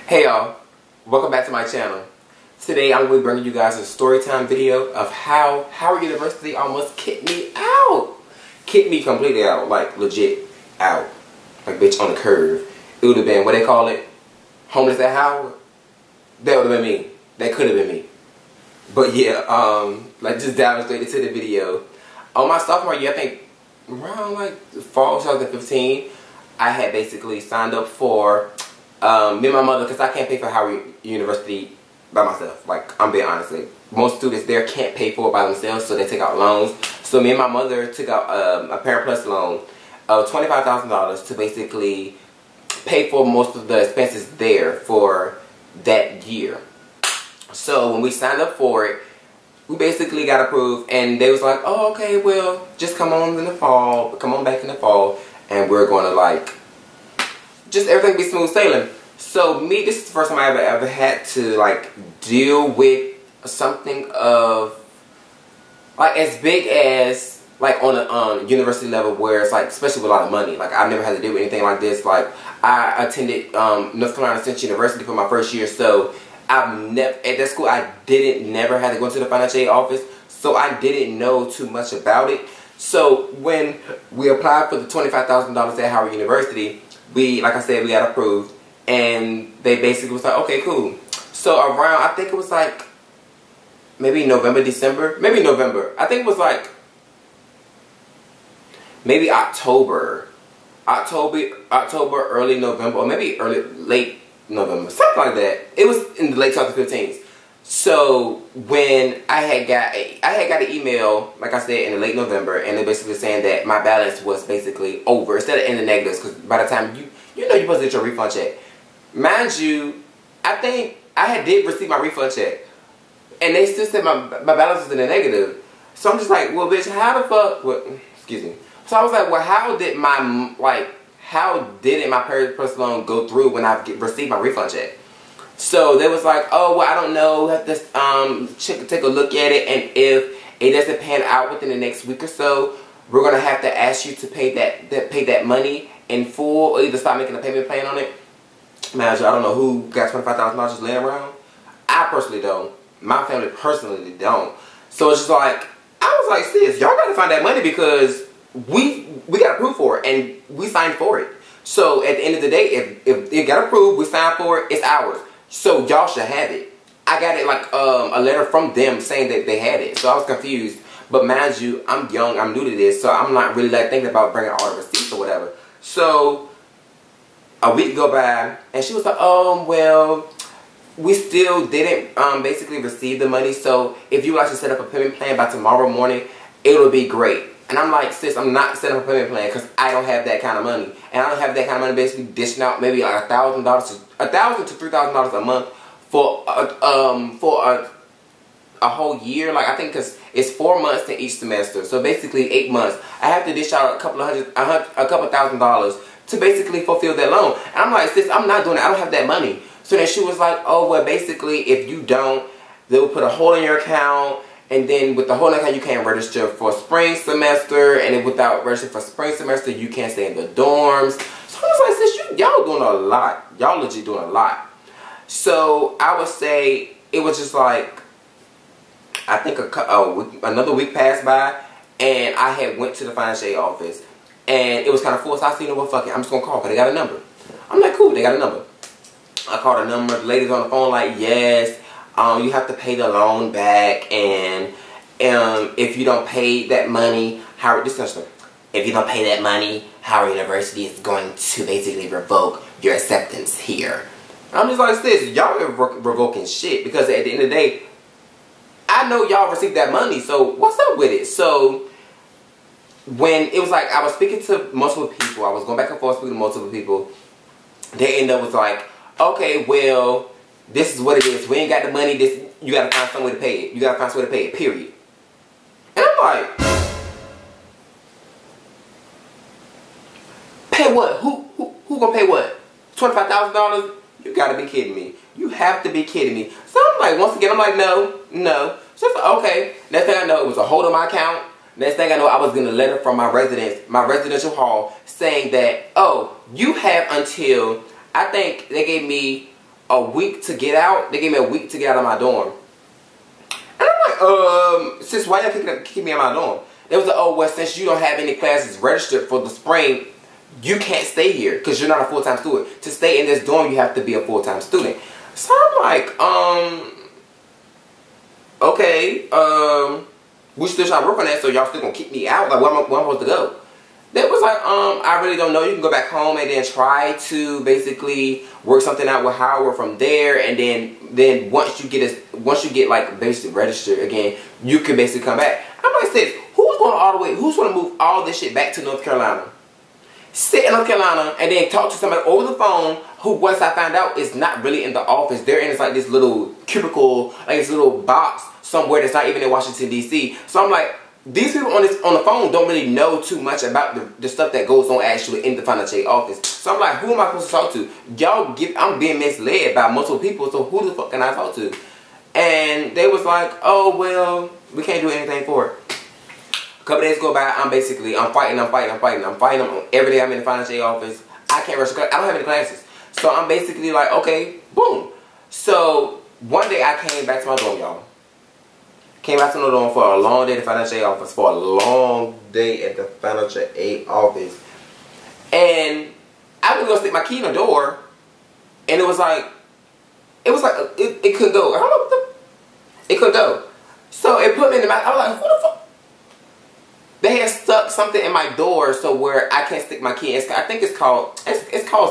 Hey y'all, welcome back to my channel. Today I'm going to be bringing you guys a story time video of how Howard University almost kicked me out. Kicked me completely out, like legit out. Like bitch on the curve. It would have been, what they call it? Homeless at Howard? That would have been me. That could have been me. But yeah, like just diving straight into the video. On my sophomore year, I think around like fall 2015, I had basically signed up for me and my mother, because I can't pay for Howard University by myself. Like, I'm being honest. Like, most students there can't pay for it by themselves, so they take out loans. So me and my mother took out a Parent Plus loan of $25,000 to basically pay for most of the expenses there for that year. So when we signed up for it, we basically got approved, and they was like, oh, okay, well, just come on in the fall, come on back in the fall, and we're going to, like, just everything be smooth sailing. So me, this is the first time I ever had to, like, deal with something of, like, as big as, like, on a university level where it's, like, especially with a lot of money. Like, I've never had to deal with anything like this. Like, I attended North Carolina Central University for my first year, so I've never, at that school, I never had to go into the financial aid office, so I didn't know too much about it. So when we applied for the $25,000 at Howard University, like I said, we got approved, and they basically was like, okay, cool. So around, I think it was like, maybe November, December, maybe November. I think it was like, maybe October, early November, or maybe late November, something like that. It was in the late 2015. So when I had got an email, like I said, in the late November, and they basically saying that my balance was basically over instead of in the negatives, because by the time you know you're supposed to get your refund check. Mind you, I think I did receive my refund check, and they still said my balance was in the negative. So I'm just like, well, bitch, how the fuck? Well, excuse me. So I was like, well, how didn't my Parent Plus loan go through when I received my refund check? So they was like, oh, well, I don't know, have to take a look at it, and if it doesn't pan out within the next week or so, we're gonna have to ask you to pay that money in full, or either start making a payment plan on it. Man, I don't know who got $25,000 just laying around. I personally don't. My family personally don't. So it's just like, I was like, sis, y'all gotta find that money, because we got approved for it, and we signed for it. So at the end of the day, if it got approved, we signed for it, it's ours. So y'all should have it. I got it like a letter from them saying that they had it. So I was confused. But mind you, I'm young, I'm new to this, so I'm not really like thinking about bringing all the receipts or whatever. So a week go by, and she was like, oh, well, we still didn't basically receive the money. So if you would like to set up a payment plan by tomorrow morning, it'll be great. And I'm like, sis, I'm not setting up a payment plan because I don't have that kind of money. And I don't have that kind of money basically dishing out maybe like $1,000 to $3,000 a month for a whole year. Like, I think because it's 4 months in each semester. So basically 8 months. I have to dish out a couple $1,000 to basically fulfill that loan. And I'm like, sis, I'm not doing it. I don't have that money. So then she was like, oh, well, basically if you don't, they'll put a hole in your account. And then with the whole account, you can't register for spring semester. And then without registering for spring semester, you can't stay in the dorms. So I was like, sis, y'all doing a lot. Y'all legit doing a lot. So I would say it was just like, I think another week passed by. And I had went to the financial aid office. And it was kind of full. So I said, you know what, fuck it. I'm just going to call because they got a number. I'm like, cool, they got a number. I called a number. The lady's on the phone like, yes. You have to pay the loan back, and if you don't pay that money, Howard University is going to basically revoke your acceptance here. I'm just like, sis, y'all are revoking shit, because at the end of the day, I know y'all received that money, so what's up with it? So when it was like, I was speaking to multiple people, I was going back and forth speaking to multiple people, they end up was like, okay, well, this is what it is. We ain't got the money. You gotta find some way to pay it. You gotta find some way to pay it, period. And I'm like, pay what? Who gonna pay what? $25,000? You gotta be kidding me. You have to be kidding me. So I'm like, once again, I'm like, no. So it's like, okay. Next thing I know, it was a hold on my account. Next thing I know, I was getting a letter from my residential hall, saying that, oh, you have until, I think they gave me a week to get out. They gave me a week to get out of my dorm. And I'm like, sis, why y'all kicking me out of my dorm? They was like, oh, well, since you don't have any classes registered for the spring, you can't stay here because you're not a full-time student. To stay in this dorm, you have to be a full-time student. So I'm like, okay, we still trying to work on that, so y'all still gonna kick me out? Like, where am I supposed to go? They was like, I really don't know. You can go back home and then try to basically work something out with Howard from there, and then once you get like basically registered again, you can basically come back. I'm like, sis, who's gonna move all this shit back to North Carolina? Sit in North Carolina and then talk to somebody over the phone who, once I found out, is not really in the office. They're in like this little cubicle, like this little box somewhere that's not even in Washington D.C. So I'm like, these people on the phone don't really know too much about the stuff that goes on actually in the financial aid office. So I'm like, who am I supposed to talk to? I'm being misled by multiple people, so who the fuck can I talk to? And they was like, oh, well, we can't do anything for it. A couple days go by, I'm fighting them every day. I'm in the financial aid office. I can't rush. I don't have any classes. So I'm basically like, okay, boom. So one day I came back to my dorm, y'all. Came back to my dorm for a long day at the financial aid office. For a long day at the financial aid office. And I was going to stick my key in the door. And it couldn't go. I don't know what the... It couldn't go. So it put me in the mouth. I was like, who the fuck? They had stuck something in my door so where I can't stick my key. I think it's called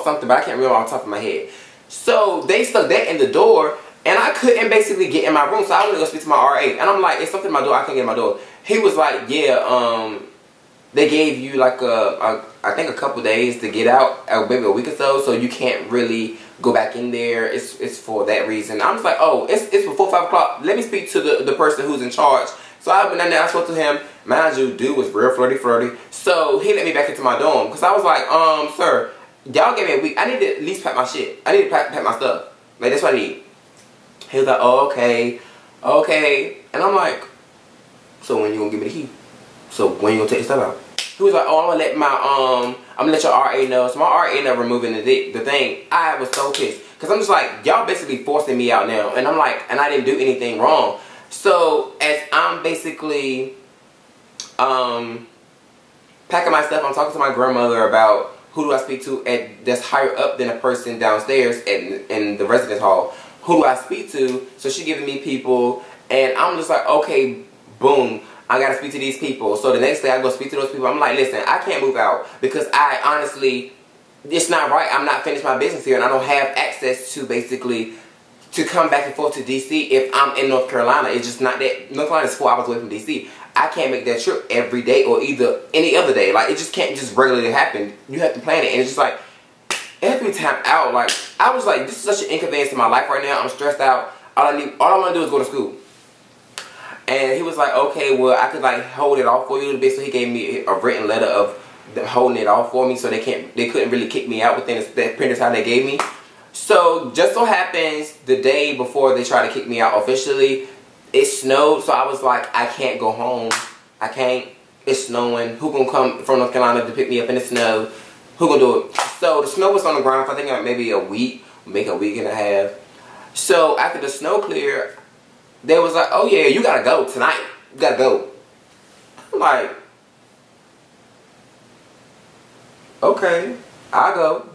something, but I can't remember off the top of my head. So they stuck that in the door, and I couldn't basically get in my room. So I went to go speak to my RA, and I'm like, it's something in my door. I can't get in my door. He was like, yeah, they gave you like I think a couple days to get out, maybe a week or so you can't really go back in there. It's for that reason. I'm just like, oh, it's before 5 o'clock. Let me speak to the person who's in charge. So I went down there, I spoke to him. Mind you, dude was real flirty. So he let me back into my dorm. Because I was like, sir, y'all gave me a week. I need to at least pack my shit. I need to pack my stuff. Like, that's what I need. He was like, oh, okay. And I'm like, so when you gonna give me the key? So when you gonna take the stuff out? He was like, oh, I'm gonna let your RA know. So my RA ended up removing the thing. I was so pissed. Because I'm just like, y'all basically forcing me out now. And I'm like, and I didn't do anything wrong. So as I'm basically packing my stuff, I'm talking to my grandmother about who do I speak to that's higher up than a person downstairs in the residence hall. Who do I speak to? So she giving me people, and I'm just like, okay, boom, I gotta speak to these people. So the next day I go speak to those people. I'm like, listen, I can't move out because I honestly, it's not right. I'm not finished my business here, and I don't have access to basically to come back and forth to DC if I'm in North Carolina. It's just not that. North Carolina is 4 hours away from DC. I can't make that trip every day or either any other day. Like, it just can't just regularly happen. You have to plan it, and it's just like every time out. Like, I was like, this is such an inconvenience in my life right now. I'm stressed out. All I want to do is go to school. And he was like, okay, well, I could like hold it off for you a little bit. So he gave me a written letter of them holding it off for me, so they couldn't really kick me out within that period of time they gave me. So just so happens the day before they tried to kick me out officially, it snowed. So I was like, I can't go home. I can't. It's snowing. Who gonna come from North Carolina to pick me up in the snow? Who gonna do it? So the snow was on the ground for I think like maybe a week, maybe a week and a half. So after the snow cleared, they was like, oh yeah, you gotta go tonight. You gotta go. I'm like, okay, I'll go.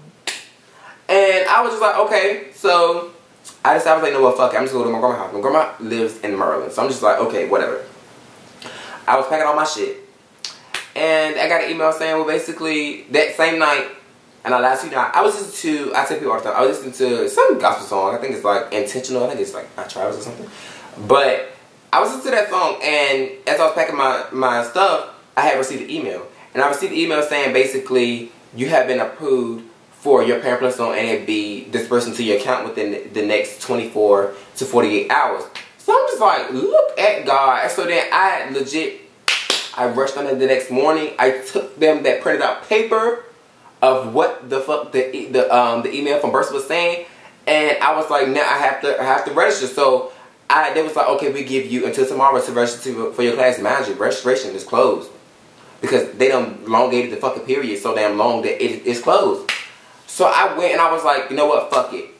And I was just like, okay. So I decided, I was like, no, well, fuck it. I'm just going to go to my grandma's house. My grandma lives in Maryland. So I'm just like, okay, whatever. I was packing all my shit. And I got an email saying, well, basically, that same night, and I last night, I was listening to, I tell people all the time, I was listening to some gospel song. I think it's like Intentional. I think it's like by Travis or something. But I was listening to that song, and as I was packing my stuff, I had received an email. And I received an email saying, basically, you have been approved for your Parent Plus loan, and it'd be dispersed to your account within the next 24 to 48 hours. So I'm just like, look at God. So then I rushed on it the next morning. I took them that printed out paper of what the fuck the email from Burst was saying, and I was like, now I have to register. So they was like, okay, we give you until tomorrow to register for your class. Mind you, registration is closed because they done elongated the fucking period so damn long that it's closed. So I went and I was like, you know what, fuck it.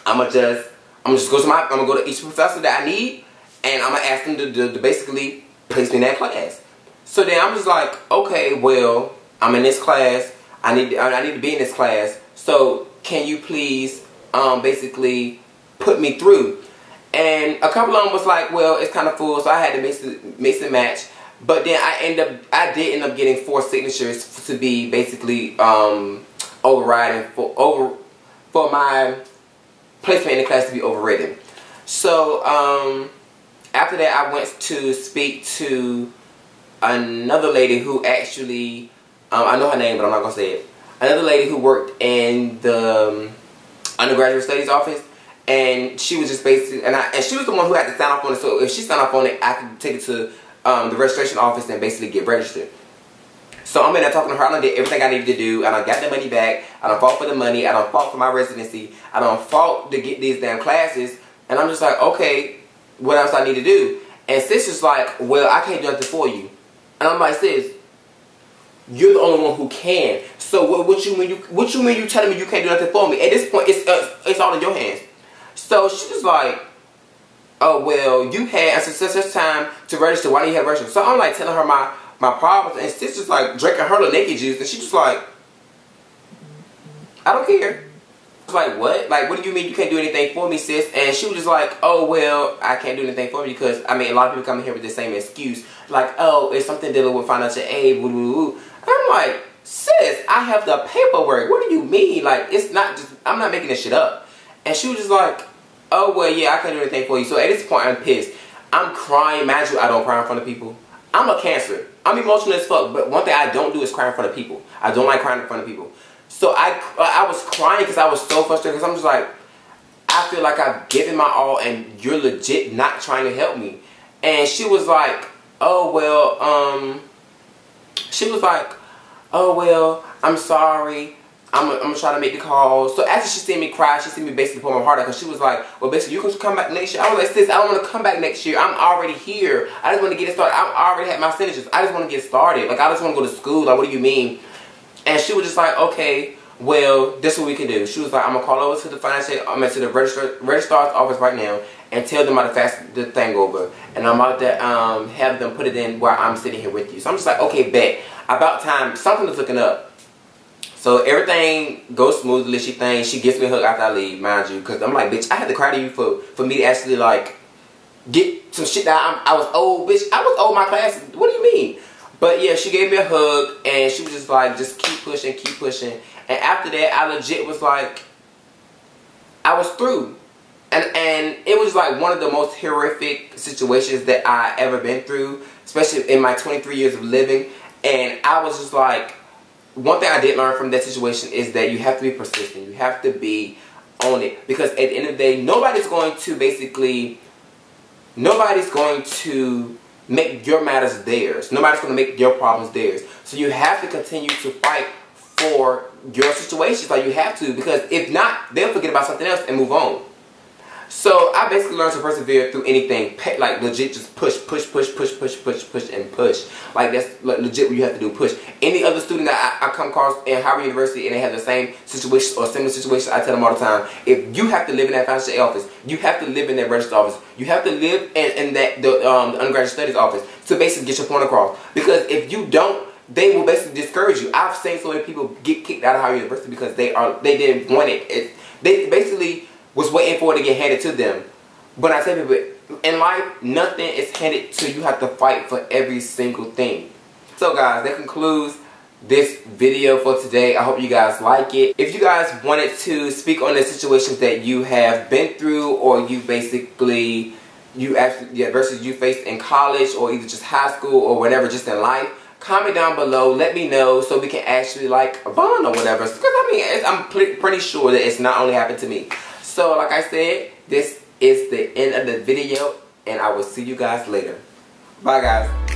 I'm gonna go to each professor that I need, and I'm gonna ask them to basically place me in that class. So then I'm just like, okay, well, I'm in this class. I need to be in this class. So can you please basically put me through? And a couple of them was like, well, it's kind of full, so I had to mix and match. But then I did end up getting 4 signatures to be basically overriding for my placement in the class to be overridden. So after that, I went to speak to another lady who actually, I know her name, but I'm not gonna say it. Another lady who worked in the undergraduate studies office, and she was just basically, and she was the one who had to sign off on it. So if she signed off on it, I could take it to the registration office and basically get registered. So I'm in there talking to her. I done did everything I needed to do. I done got the money back. I done fought for the money. I done fought for my residency. I done fought to get these damn classes. And I'm just like, okay, what else I need to do? And sis is like, well, I can't do nothing for you. And I'm like, sis, you're the only one who can. So what you mean you telling me you can't do nothing for me? At this point, it's all in your hands. So she was like, oh, well, you had such time to register. Why do you have register? So I'm like telling her my problems, and sis just like drinking her little naked juice, and she just like, I don't care. I was like, what? Like, what do you mean you can't do anything for me, sis? And she was just like, oh, well, I can't do anything for you because, I mean, a lot of people come in here with the same excuse. Like, oh, it's something dealing with financial aid, woo, woo, woo. I'm like, sis, I have the paperwork. What do you mean? Like, it's not just, I'm not making this shit up. And she was just like, oh, well, yeah, I can't do anything for you. So at this point, I'm pissed. I'm crying. Imagine I don't cry in front of people. I'm a Cancer. I'm emotional as fuck, but one thing I don't do is cry in front of people. I don't like crying in front of people. So I was crying because I was so frustrated, because I'm just like, I feel like I've given my all and you're legit not trying to help me. And she was like, oh, well, I'm sorry. I'm gonna try to make the call. So after she seen me cry, she seen me basically pour my heart out, because she was like, well, basically, you can come back next year. I was like, sis, I don't want to come back next year. I'm already here. I just want to get it started. I already had my signatures. I just want to get started. Like, I just want to go to school. Like, what do you mean? And she was just like, okay, well, this is what we can do. She was like, I'm gonna call over to the to the registrar's office right now and tell them how to fax the thing over. And I'm about to have them put it in while I'm sitting here with you. So I'm just like, okay, bet. About time. Something is looking up. So everything goes smoothly. She gives me a hug after I leave, mind you, because I'm like, bitch, I had to cry to you for me to actually like get some shit that I was old, bitch. I was old my class. What do you mean? But yeah, she gave me a hug, and she was just like, just keep pushing, keep pushing. And after that, I legit was like, I was through. And it was like one of the most horrific situations that I ever been through, especially in my 23 years of living. And I was just like, one thing I did learn from that situation is that you have to be persistent. You have to be on it. Because at the end of the day, nobody's going to make your matters theirs. Nobody's going to make your problems theirs. So you have to continue to fight for your situations. Like, you have to. Because if not, they'll forget about something else and move on. So I basically learned to persevere through anything. Like, legit, just push, and push. Like, that's legit what you have to do, push. Any other student that I come across in Howard University and they have the same situation or similar situation, I tell them all the time, if you have to live in that financial aid office, you have to live in that register office, you have to live in that the undergraduate studies office to basically get your point across. Because if you don't, they will basically discourage you. I've seen so many people get kicked out of Howard University because they didn't want it. They basically was waiting for it to get handed to them. But I tell people, in life, nothing is handed to you. You have to fight for every single thing. So guys, that concludes this video for today. I hope you guys like it. If you guys wanted to speak on the situations that you have been through, or you basically, the adversities you faced in college, or either just high school or whatever, just in life, comment down below. Let me know so we can actually like bond or whatever. Because I mean, I'm pretty sure that it's not only happened to me. So like I said, this is the end of the video, and I will see you guys later. Bye guys.